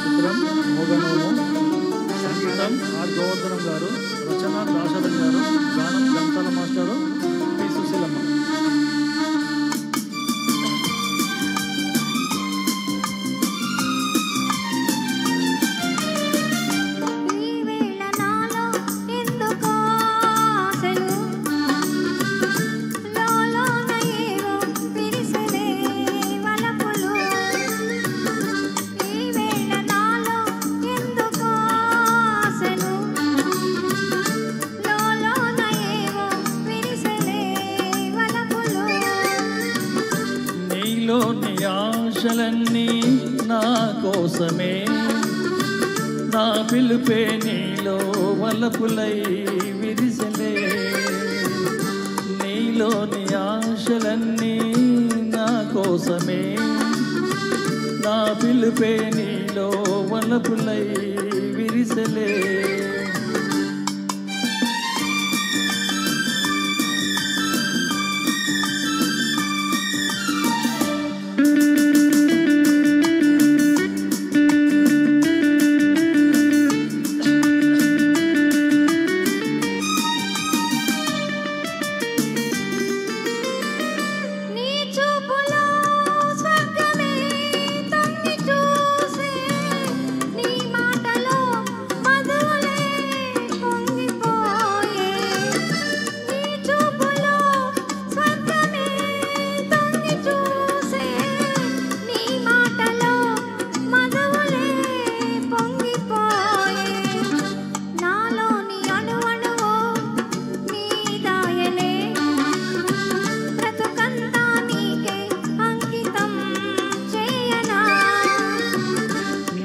చిత్రం మోగనోము, సంగీతం ఆర్ గోవర్ధనం గారు, రచన దాశరథ్ గారు, గానం గంతాల మాస్టారు, పి సుశీలమ్మ. నీలోని ఆశలన్నీ నా కోసమే, నా పిలుపే నీలో వలపులై విరిసలే. నీలోని ఆశలన్నీ నా కోసమే, నా పిలుపే నీలో వలపులై విరిసలే.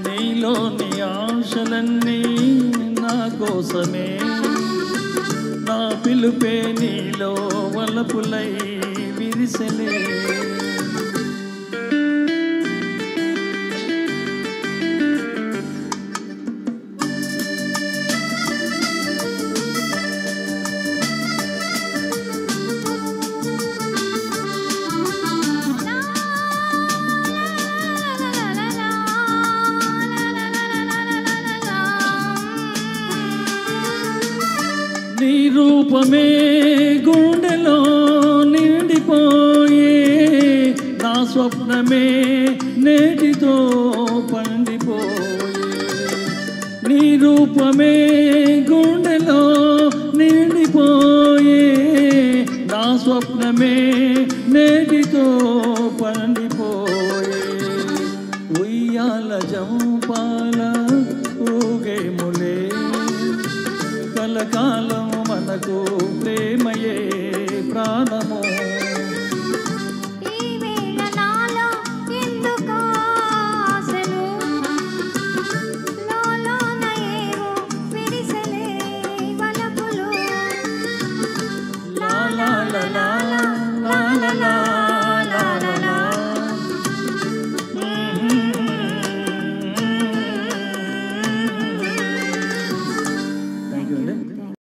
నీలోని ఆశలన్నీ నా కోసమే, నా పిలుపే నీలో వలపులై విరిసలే. నీ రూపమే గుండెలో నిండిపోయే, నా స్వప్నమే నేటితో పండిపోయే. నీ రూపమే గుండెలో నిండిపోయే, నా స్వప్నమే నేటితో పండిపోయే. ఉయ్యాల జంపాల ఊగేములే, కలకాలం మనకు ప్రేమయే